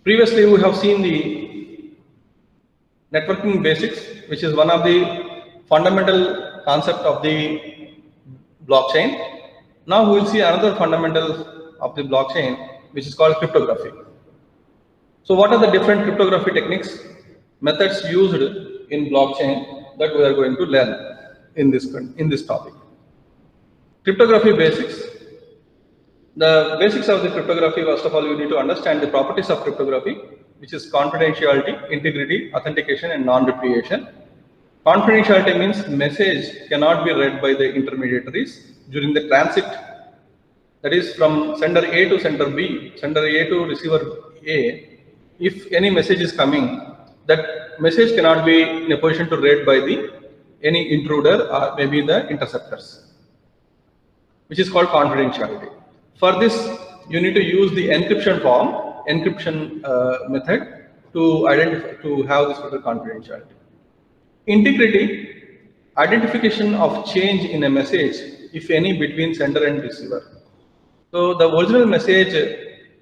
Previously, we have seen the networking basics, which is one of the fundamental concept of the blockchain. Now we will see another fundamental of the blockchain, which is called cryptography. So what are the different cryptography techniques, methods used in blockchain that we are going to learn in this topic? Cryptography basics. The basics of the cryptography, first of all, you need to understand the properties of cryptography, which is confidentiality, integrity, authentication, and non-repudiation. Confidentiality means message cannot be read by the intermediaries during the transit, that is from sender A to sender B, sender A to receiver A. If any message is coming, that message cannot be in a position to read by any intruder or maybe the interceptors, which is called confidentiality. For this, you need to use the encryption method to have this confidentiality. Integrity, identification of change in a message, if any, between sender and receiver. So the original message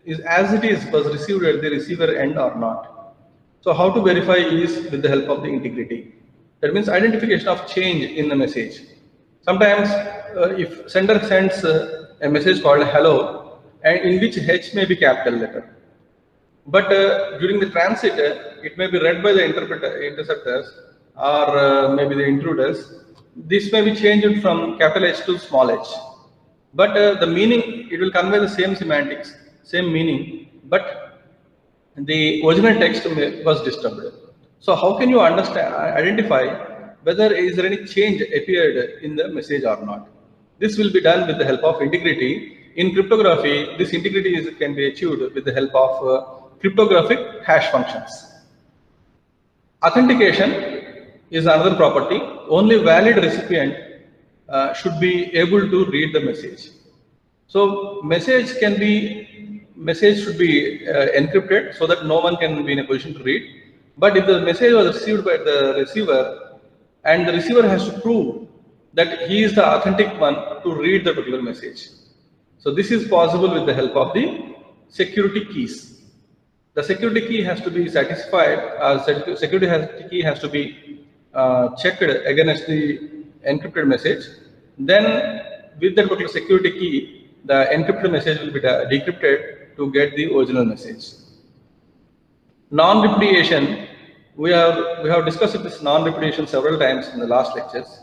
is as it is was received at the receiver end or not. So how to verify is with the help of the integrity. That means identification of change in the message. Sometimes if sender sends a message called hello, and in which H may be capital letter, but during the transit it may be read by the interceptors or maybe the intruders. This may be changed from capital H to small h, but the meaning, it will convey the same semantics, same meaning, but the original text was disturbed. So how can you identify whether is there any change appeared in the message or not? This will be done with the help of integrity. In cryptography, this integrity can be achieved with the help of cryptographic hash functions. Authentication is another property. Only valid recipient should be able to read the message. So message should be encrypted so that no one can be in a position to read. But if the message was received by the receiver and the receiver has to prove that he is the authentic one to read the particular message. So this is possible with the help of the security keys. The security key has to be satisfied, security key has to be checked against the encrypted message. Then with that particular security key, the encrypted message will be decrypted to get the original message. Non-repudiation, we have discussed this non-repudiation several times in the last lectures.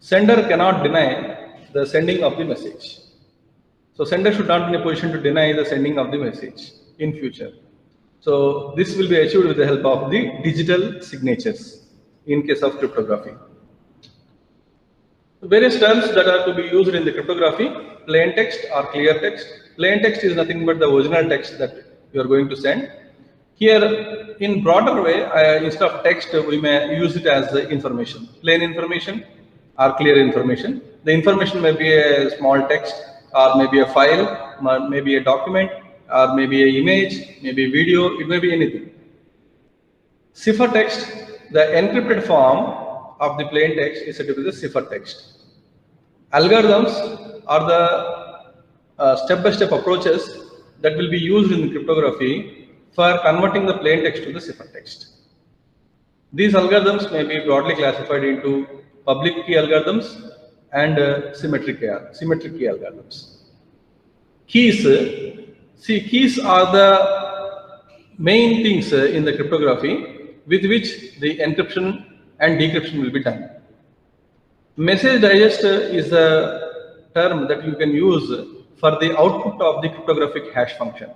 Sender cannot deny the sending of the message. So sender should not be in a position to deny the sending of the message in future. So this will be achieved with the help of the digital signatures in case of cryptography. Various terms that are to be used in the cryptography: plain text or clear text. Plain text is nothing but the original text that you are going to send. Here, in broader way, instead of text, we may use it as the information, plain information or clear information. The information may be a small text, or maybe a file, or maybe a document, or maybe an image, maybe a video, it may be anything. Cipher text, the encrypted form of the plain text is said to be the cipher text. Algorithms are the step-by-step approaches that will be used in cryptography for converting the plain text to the cipher text. These algorithms may be broadly classified into public key algorithms and symmetric key algorithms. Keys are the main things in the cryptography with which the encryption and decryption will be done. Message digest is a term that you can use for the output of the cryptographic hash function.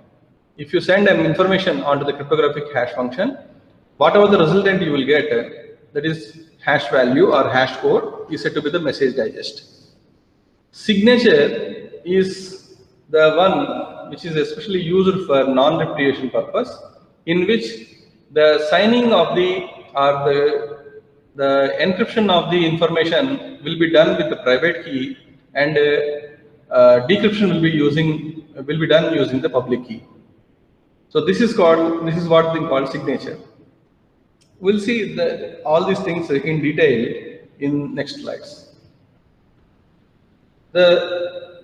If you send an information onto the cryptographic hash function, whatever the resultant you will get, that is hash value or hash code, is said to be the message digest. Signature is the one which is especially used for non-repudiation purpose, in which the signing of the encryption of the information will be done with the private key, and decryption will be done using the public key. So this is what is called signature. We'll see all these things in detail in next slides. The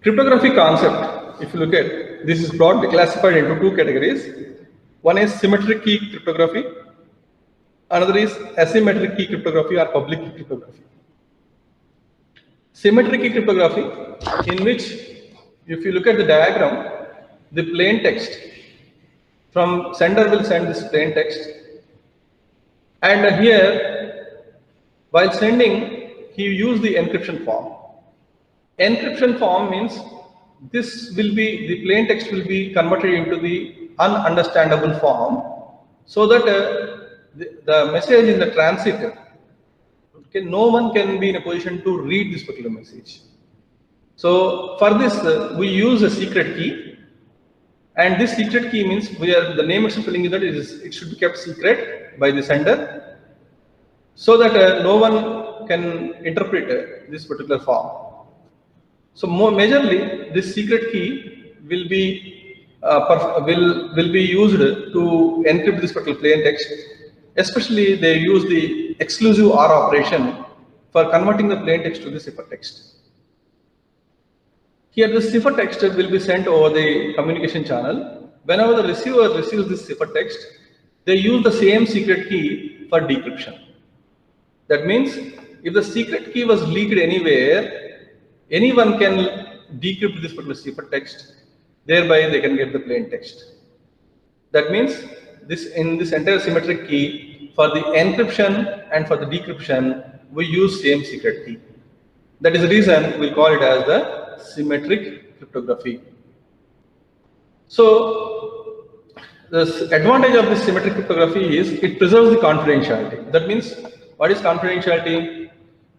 cryptography concept, if you look at, this is broadly classified into two categories: One is symmetric key cryptography. Another is asymmetric key cryptography or public key cryptography. Symmetric key cryptography, in which if you look at the diagram, the plain text from sender will send this plain text, and here while sending he used the encryption form. Encryption form means this will be, the plain text will be converted into the ununderstandable form, so that the message in the transit, okay, no one can be in a position to read this particular message. So for this we use a secret key, and this secret key means the name itself telling you that it should be kept secret by the sender, so that no one can interpret this particular form. So majorly this secret key will be used to encrypt this particular plain text. Especially they use the exclusive OR operation for converting the plain text to the ciphertext. Here the ciphertext will be sent over the communication channel. Whenever the receiver receives this ciphertext, they use the same secret key for decryption. That means if the secret key was leaked anywhere, anyone can decrypt this particular ciphertext, thereby they can get the plain text. That means in this entire symmetric key, for the encryption and for the decryption, we use same secret key. That is the reason we call it as the symmetric cryptography. So the advantage of this symmetric cryptography is it preserves the confidentiality. That means, what is confidentiality?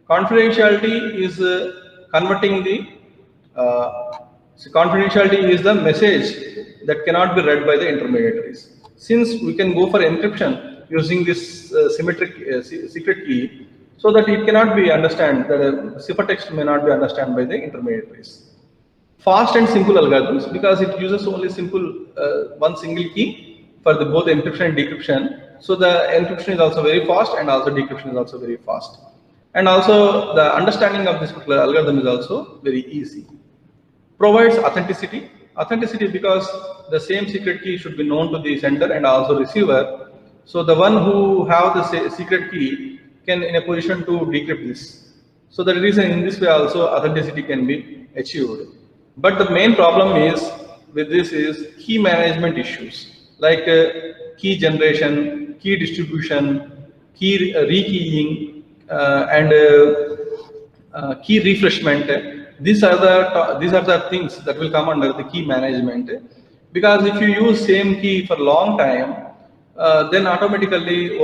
Confidentiality is converting the confidentiality is the message that cannot be read by the intermediaries. Since we can go for encryption using this symmetric secret key, so that it cannot be understood, that ciphertext may not be understood by the intermediaries. Fast and simple algorithms, because it uses only one single key for both encryption and decryption. So the encryption is also very fast, and also decryption is also very fast. And also the understanding of this particular algorithm is also very easy. Provides authenticity. Authenticity because the same secret key should be known to the sender and also receiver. So the one who have the secret key can in a position to decrypt this. So the reason in this way also authenticity can be achieved. But the main problem is with this is key management issues like key generation, key distribution, key rekeying, and key refreshment. These are the things that will come under the key management. Because if you use same key for a long time, then automatically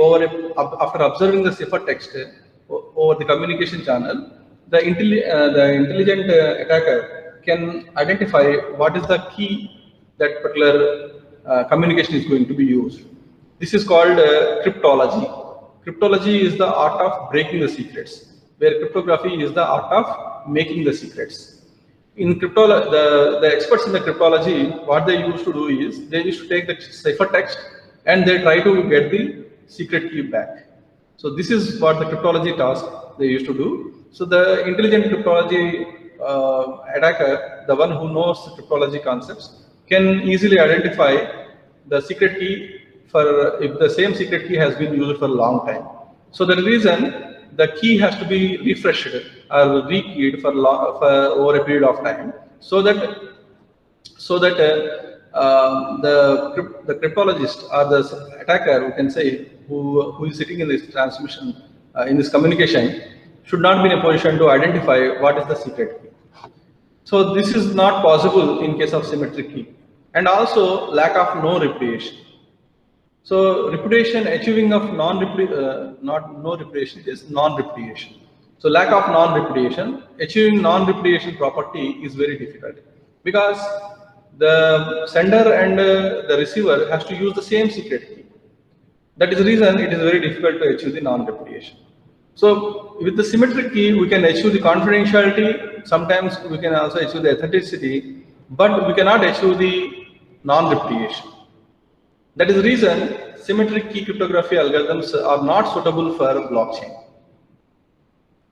after observing the ciphertext over the communication channel, the intelligent attacker can identify what is the key that particular communication is going to be used. This is called cryptology. Cryptology is the art of breaking the secrets, where cryptography is the art of making the secrets. In the experts in the cryptology, what they used to do is they used to take the ciphertext and they try to get the secret key back. So this is what the cryptology task they used to do. So the intelligent cryptology attacker, the one who knows the cryptology concepts, can easily identify the secret key if the same secret key has been used for a long time. So the reason the key has to be refreshed or rekeyed for over a period of time, so that the cryptologist or the attacker, who can say, who is sitting in this transmission, in this communication, should not be in a position to identify what is the secret key. So this is not possible in case of symmetric key, and also lack of no repudiation. So repudiation, achieving of no repudiation is non-repudiation. So lack of non-repudiation, achieving non-repudiation property is very difficult, because the sender and the receiver has to use the same secret key. That is the reason it is very difficult to achieve the non-repudiation. So with the symmetric key, we can achieve the confidentiality. Sometimes we can also achieve the authenticity, but we cannot achieve the non-repudiation. That is the reason symmetric key cryptography algorithms are not suitable for blockchain.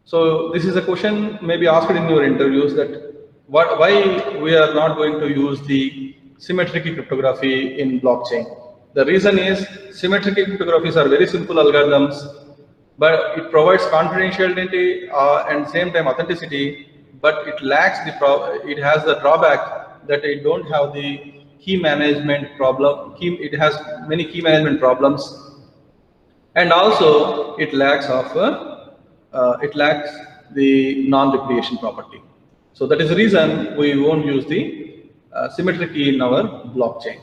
So this is a question maybe asked in your interviews, that why we are not going to use the symmetric key cryptography in blockchain. The reason is symmetric key cryptographies are very simple algorithms, but it provides confidentiality and same time authenticity, but it lacks it has the drawback that it don't have the key management problem. It has many key management problems, and also it lacks the non-repudiation property. So that is the reason we won't use the symmetric key in our blockchain.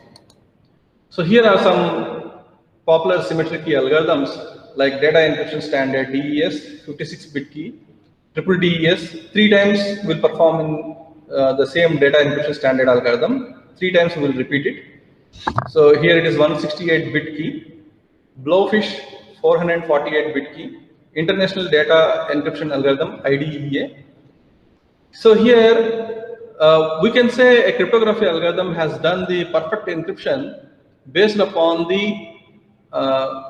So here are some popular symmetric key algorithms like data encryption standard DES, 56-bit key, triple DES, 3 times will perform in the same data encryption standard algorithm, 3 times we will repeat it. So here it is 168-bit key, Blowfish 448-bit key, International Data Encryption Algorithm IDEA. So here we can say a cryptography algorithm has done the perfect encryption based upon the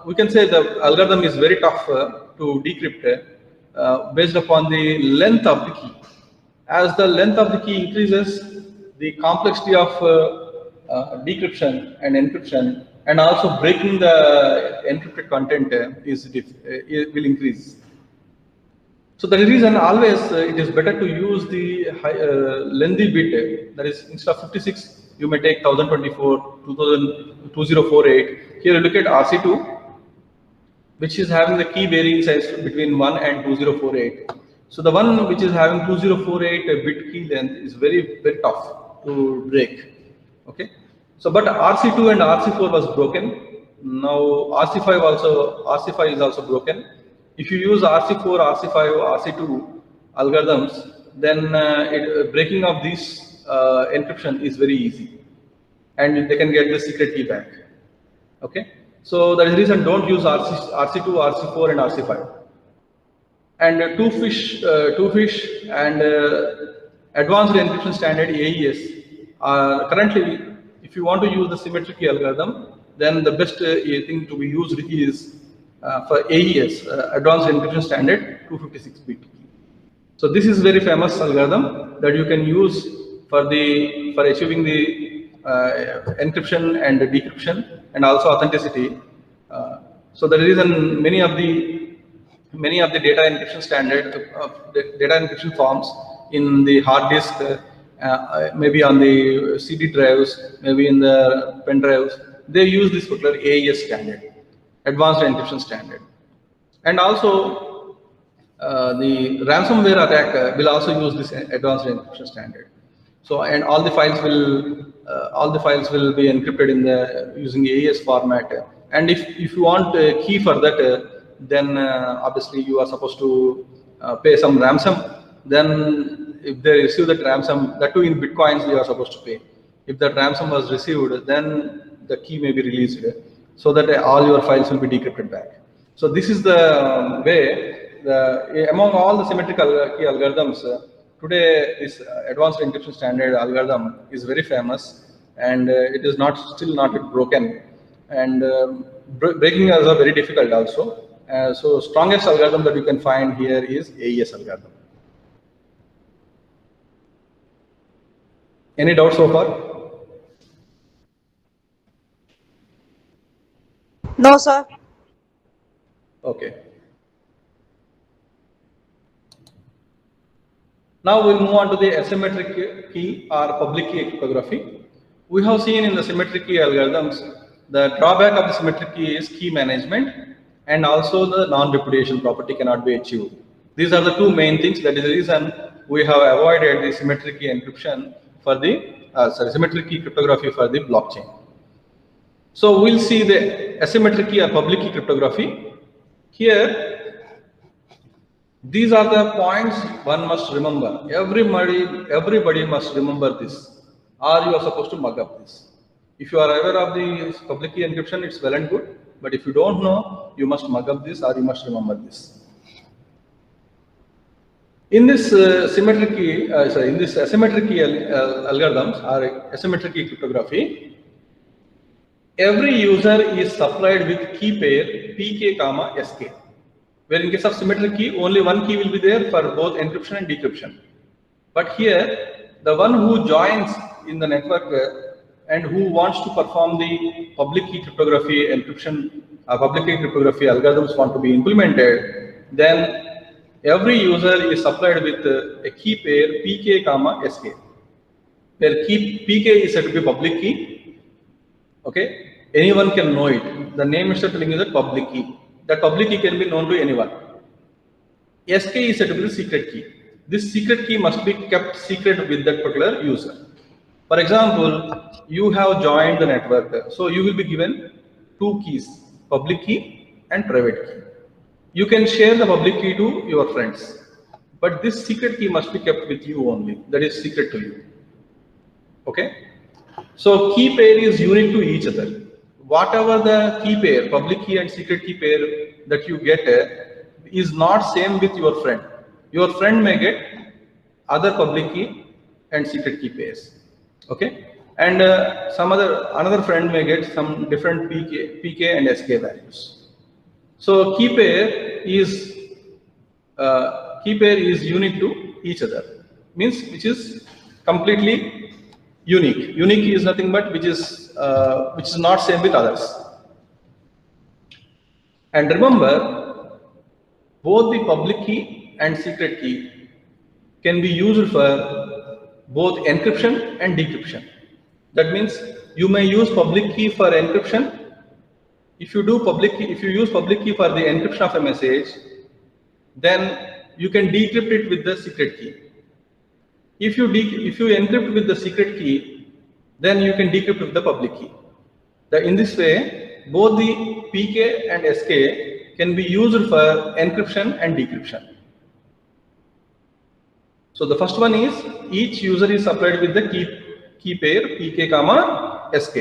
we can say the algorithm is very tough to decrypt based upon the length of the key. As the length of the key increases, the complexity of decryption and encryption and also breaking the encrypted content will increase. So that is the reason always it is better to use the lengthy bit. That is, instead of 56, you may take 1024, 2048. Here you look at RC2, which is having the key varying size between 1 and 2048. So the one which is having 2048 bit key length is very tough to break. Okay. So but RC2 and RC4 was broken. Now RC5 is also broken. If you use RC4, RC5, RC2 algorithms, then breaking of these encryption is very easy, and they can get the secret key back. Okay, so that is the reason don't use RC2, RC4, and RC5. And two fish and advanced encryption standard AES are currently, if you want to use the symmetric key algorithm, then the best thing to be used is for AES, advanced encryption standard 256-bit key. So this is very famous algorithm that you can use for achieving the encryption and decryption and also authenticity. So the reason many of the data encryption standard data encryption forms in the hard disk, maybe on the CD drives, maybe in the pen drives, they use this particular AES standard, advanced encryption standard. And also the ransomware attack will also use this advanced encryption standard. So, and all the files will be encrypted in using AES format. And if you want a key for that, then obviously you are supposed to pay some ransom. Then if they receive that ransom, that too in bitcoins you are supposed to pay. If that ransom was received, then the key may be released, so that all your files will be decrypted back. So this is the way, among all the symmetrical key algorithms, today this advanced encryption standard algorithm is very famous, and it is still not broken, and breaking is very difficult also. So strongest algorithm that you can find here is AES algorithm. Any doubts so far? No, sir. Okay. Now we'll move on to the asymmetric key or public key cryptography. We have seen in the symmetric key algorithms, the drawback of the symmetric key is key management, and also the non-repudiation property cannot be achieved. These are the two main things. That is the reason we have avoided the symmetric key encryption for the symmetric key cryptography for the blockchain. So we'll see the asymmetric key or public key cryptography. Here, these are the points one must remember. Everybody must remember this, or you are supposed to mug up this. If you are aware of the public key encryption, it's well and good. But if you don't know, you must mug up this, or you must remember this. In this asymmetric key algorithms or asymmetric key cryptography, every user is supplied with key pair pk, sk. Where in case of symmetric key, only one key will be there for both encryption and decryption. But here, the one who joins in the network and who wants to perform the public key cryptography encryption, public key cryptography algorithms want to be implemented, then every user is supplied with a key pair pk comma sk, where pk is said to be public key. Okay, anyone can know it. The name itself telling you that public key. That public key can be known to anyone. SK is said to be the secret key. This secret key must be kept secret with that particular user. For example, you have joined the network, so you will be given two keys, public key and private key. You can share the public key to your friends, but this secret key must be kept with you only. That is secret to you. Okay? So key pair is unique to each other. Whatever the key pair, public key and secret key pair that you get is not same with your friend. Your friend may get other public key and secret key pairs. Okay, and another friend may get some different pk and sk values. So key pair is unique to each other, means which is completely unique. Unique is nothing but which is not same with others. And remember, both the public key and secret key can be used for both encryption and decryption. That means you may use public key for encryption. If you use public key for the encryption of a message, then you can decrypt it with the secret key. If you encrypt with the secret key, then you can decrypt with the public key. In this way, both the pk and sk can be used for encryption and decryption. So the first one is each user is supplied with the key pair pk comma sk,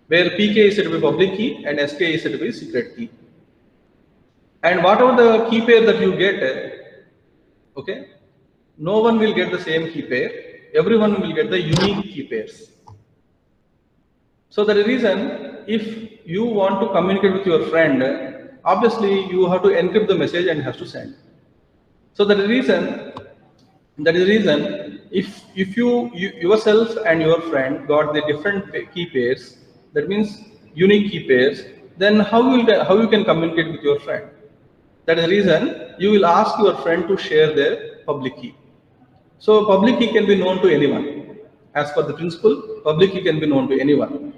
where pk is said to be public key and sk is said to be secret key. And whatever the key pair that you get, okay, no one will get the same key pair. Everyone will get the unique key pairs. So that is the reason, if you want to communicate with your friend, obviously you have to encrypt the message and has to send. So that is the reason, if you yourself and your friend got the different key pairs, that means unique key pairs, then how you can communicate with your friend? That is the reason you will ask your friend to share their public key. So public key can be known to anyone. As per the principle, public key can be known to anyone.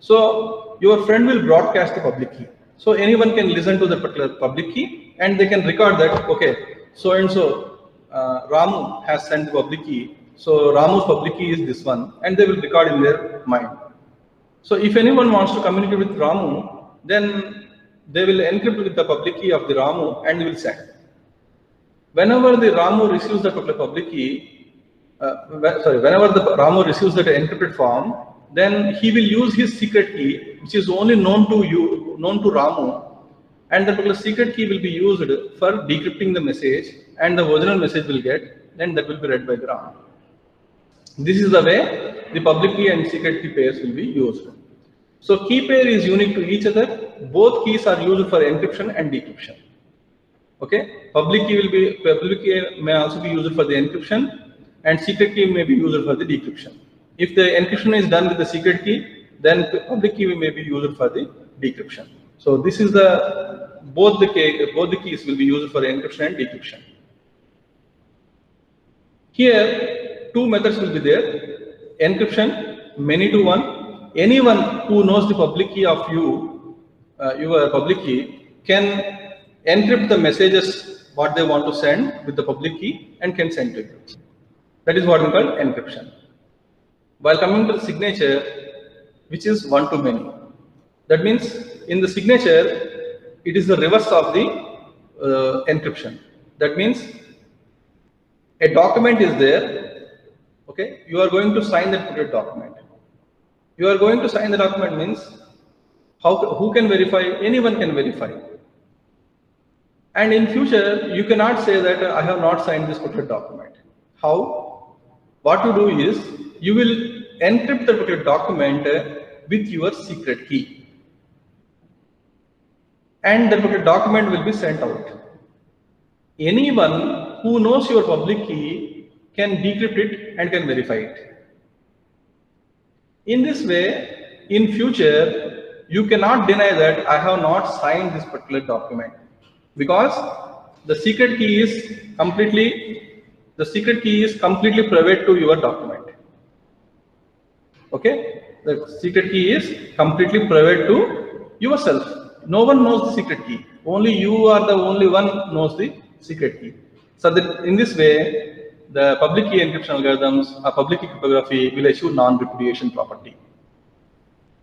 So your friend will broadcast the public key. So anyone can listen to the particular public key and they can record that, okay, so and so Ramu has sent the public key. So Ramu's public key is this one, and they will record in their mind. So if anyone wants to communicate with Ramu, then they will encrypt with the public key of the Ramu and will send. Whenever the Ramu receives the particular public key, whenever the Ramu receives that encrypted form, then he will use his secret key, which is only known to Ramu, and the particular secret key will be used for decrypting the message, and the original message will get, then that will be read by the Ramu. This is the way the public key and secret key pairs will be used. So key pair is unique to each other. Both keys are used for encryption and decryption. Okay, public key may also be used for the encryption, and secret key may be used for the decryption. If the encryption is done with the secret key, then public key may be used for the decryption. So this is both the keys will be used for encryption and decryption. Here, two methods will be there. Encryption, many to one. Anyone who knows the public key of your public key, can encrypt the messages what they want to send with the public key and can send to you. That is what we call encryption. While coming to the signature, which is one to many. That means in the signature, it is the reverse of the encryption. That means a document is there, okay, you are going to sign that particular document. You are going to sign the document means who can verify? Anyone can verify. And in future, you cannot say that I have not signed this particular document. How? What you do is, you will encrypt the particular document with your secret key. And the particular document will be sent out. Anyone who knows your public key can decrypt it and can verify it. In this way, in future, you cannot deny that I have not signed this particular document, because the secret key is completely private to your document. Okay, the secret key is completely private to yourself. No one knows the secret key. Only you are the only one knows the secret key. So that in this way, the public key encryption algorithms or public key cryptography will achieve non-repudiation property.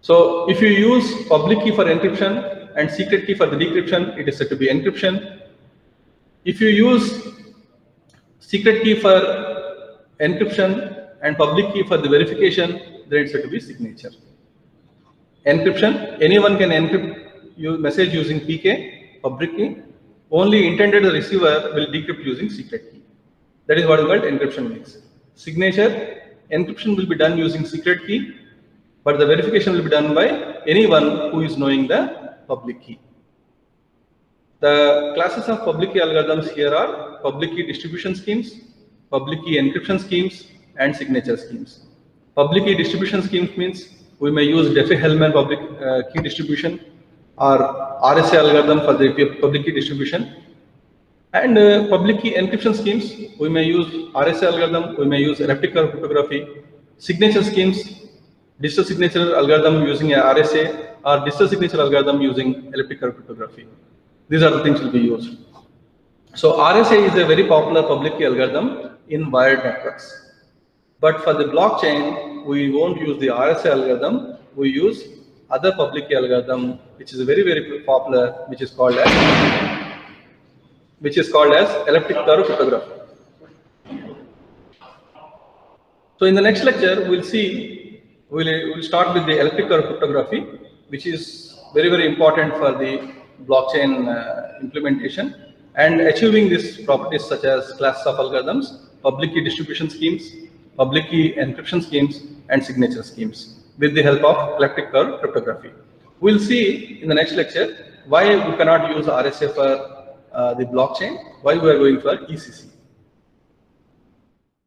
So if you use public key for encryption and secret key for the decryption, it is said to be encryption. If you use secret key for encryption and public key for the verification, then it's said to be signature. Encryption, anyone can encrypt your message using PK, public key. Only intended receiver will decrypt using secret key. That is what is called encryption means. Signature, encryption will be done using secret key, but the verification will be done by anyone who is knowing the public key. The classes of public key algorithms here are public key distribution schemes, public key encryption schemes, and signature schemes. Public key distribution schemes means we may use Diffie-Hellman public key distribution or RSA algorithm for the public key distribution. And public key encryption schemes, we may use RSA algorithm, we may use elliptic curve cryptography. Signature schemes, digital signature algorithm using a RSA or digital signature algorithm using elliptic curve cryptography. These are the things will be used. So RSA is a very popular public key algorithm in wired networks. But for the blockchain, we won't use the RSA algorithm. We use other public key algorithm, which is very, very popular, which is called as elliptic curve cryptography. So in the next lecture, we'll start with the elliptic curve cryptography, which is very, very important for the blockchain implementation, and achieving these properties such as classes of algorithms, public key distribution schemes, public key encryption schemes, and signature schemes with the help of elliptic curve cryptography. We'll see in the next lecture why we cannot use RSA for the blockchain, why we are going for ECC.